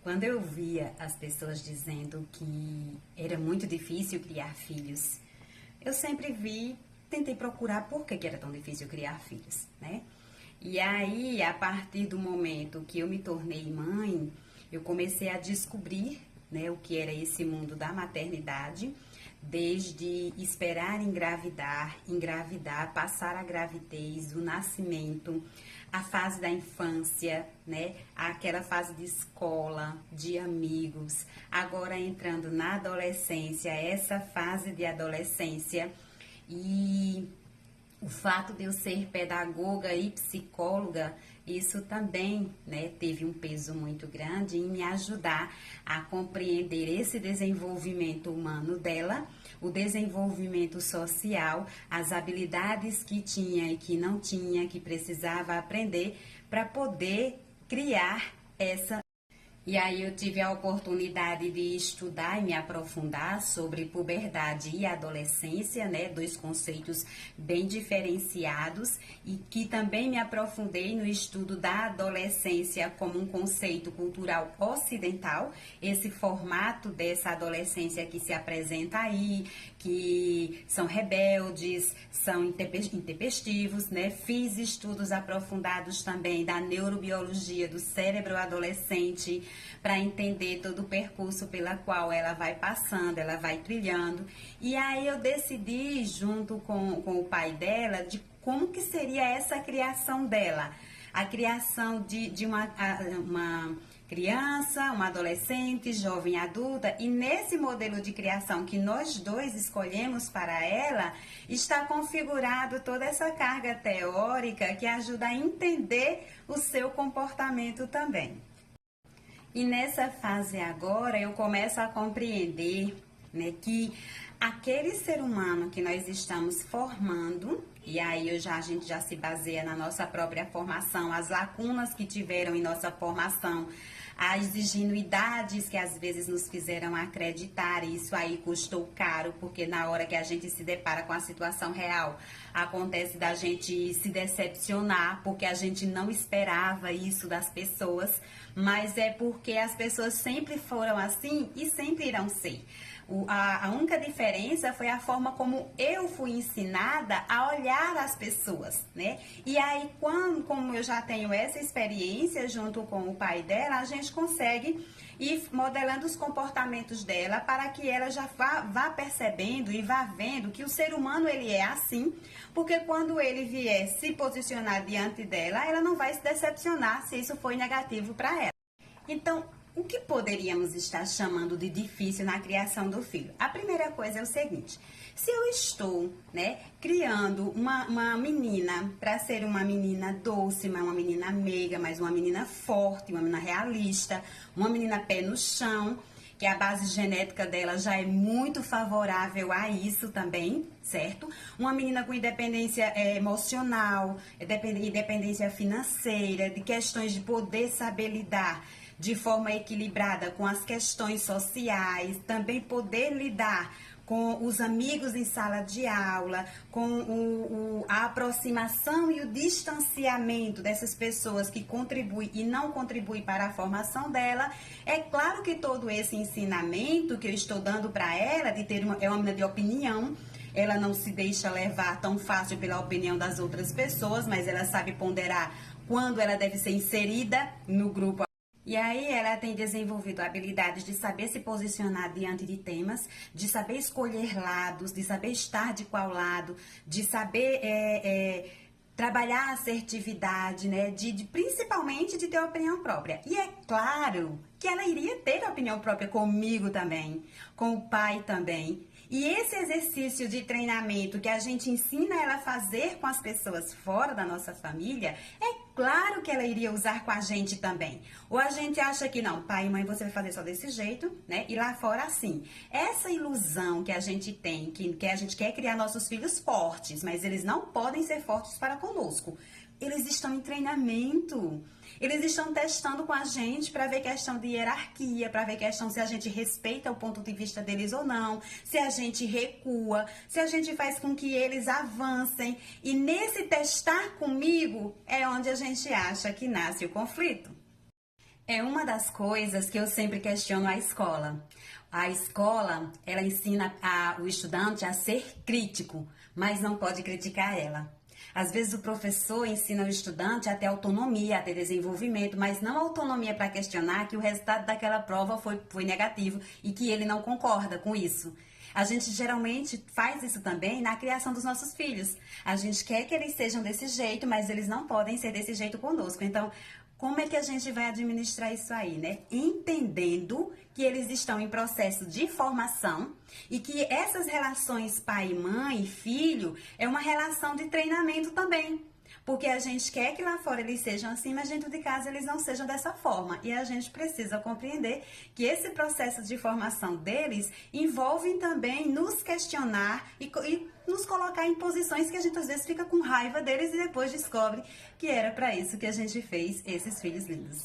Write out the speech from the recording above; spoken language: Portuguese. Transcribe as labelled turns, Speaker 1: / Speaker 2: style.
Speaker 1: Quando eu via as pessoas dizendo que era muito difícil criar filhos, eu sempre tentei procurar por que era tão difícil criar filhos, né? E aí, a partir do momento que eu me tornei mãe, eu comecei a descobrir, né, o que era esse mundo da maternidade, desde esperar engravidar, passar a gravidez, o nascimento, a fase da infância, né, aquela fase de escola, de amigos, agora entrando na adolescência, essa fase de adolescência. E o fato de eu ser pedagoga e psicóloga, isso também, né, teve um peso muito grande em me ajudar a compreender esse desenvolvimento humano dela, o desenvolvimento social, as habilidades que tinha e que não tinha, que precisava aprender para poder criar essa. E aí eu tive a oportunidade de estudar e me aprofundar sobre puberdade e adolescência, né? Dois conceitos bem diferenciados, e que também me aprofundei no estudo da adolescência como um conceito cultural ocidental, esse formato dessa adolescência que se apresenta aí, que são rebeldes, são intempestivos, né? Fiz estudos aprofundados também da neurobiologia do cérebro adolescente, para entender todo o percurso pela qual ela vai passando, ela vai trilhando. E aí eu decidi, junto com o pai dela, de como que seria essa criação dela. A criação de uma criança, uma adolescente, jovem adulta, e nesse modelo de criação que nós dois escolhemos para ela, está configurado toda essa carga teórica que ajuda a entender o seu comportamento também. E nessa fase agora eu começo a compreender, né, que aquele ser humano que nós estamos formando, e aí a gente já se baseia na nossa própria formação, as lacunas que tiveram em nossa formação, as ingenuidades que às vezes nos fizeram acreditar, e isso aí custou caro, porque na hora que a gente se depara com a situação real, acontece da gente se decepcionar, porque a gente não esperava isso das pessoas, mas é porque as pessoas sempre foram assim e sempre irão ser. A única diferença foi a forma como eu fui ensinada a olhar as pessoas, né? E aí, como eu já tenho essa experiência junto com o pai dela, a gente consegue ir modelando os comportamentos dela para que ela já vá percebendo e vá vendo que o ser humano ele é assim, porque quando ele vier se posicionar diante dela, ela não vai se decepcionar se isso foi negativo para ela. Então, o que poderíamos estar chamando de difícil na criação do filho? A primeira coisa é o seguinte: se eu estou, né, criando uma menina para ser uma menina doce, uma menina meiga, mas uma menina forte, uma menina realista, uma menina pé no chão, que a base genética dela já é muito favorável a isso também, certo? Uma menina com independência emocional, independência financeira, de questões de poder saber lidar de forma equilibrada com as questões sociais, também poder lidar com os amigos em sala de aula, com a aproximação e o distanciamento dessas pessoas que contribuem e não contribuem para a formação dela. É claro que todo esse ensinamento que eu estou dando para ela, é uma menina de opinião, ela não se deixa levar tão fácil pela opinião das outras pessoas, mas ela sabe ponderar quando ela deve ser inserida no grupo. E aí ela tem desenvolvido habilidades de saber se posicionar diante de temas, de saber escolher lados, de saber estar de qual lado, de saber trabalhar a assertividade, né? Principalmente de ter opinião própria. E é claro que ela iria ter opinião própria comigo também, com o pai também. E esse exercício de treinamento que a gente ensina ela a fazer com as pessoas fora da nossa família, é claro que ela iria usar com a gente também. Ou a gente acha que não, pai e mãe, você vai fazer só desse jeito, né? E lá fora assim. Essa ilusão que a gente tem, que a gente quer criar nossos filhos fortes, mas eles não podem ser fortes para conosco. Eles estão em treinamento. Eles estão testando com a gente para ver questão de hierarquia, para ver questão se a gente respeita o ponto de vista deles ou não, se a gente recua, se a gente faz com que eles avancem. E nesse testar comigo é onde a gente acha que nasce o conflito. É uma das coisas que eu sempre questiono a escola. A escola, ela ensina o estudante a ser crítico, mas não pode criticar ela. Às vezes o professor ensina o estudante a ter autonomia, a ter desenvolvimento, mas não autonomia para questionar que o resultado daquela prova foi negativo e que ele não concorda com isso. A gente geralmente faz isso também na criação dos nossos filhos. A gente quer que eles sejam desse jeito, mas eles não podem ser desse jeito conosco. Então, como é que a gente vai administrar isso aí, né? Entendendo que eles estão em processo de formação e que essas relações pai, mãe, filho é uma relação de treinamento também. Porque a gente quer que lá fora eles sejam assim, mas dentro de casa eles não sejam dessa forma. E a gente precisa compreender que esse processo de formação deles envolve também nos questionar e nos colocar em posições que a gente às vezes fica com raiva deles e depois descobre que era para isso que a gente fez esses filhos lindos.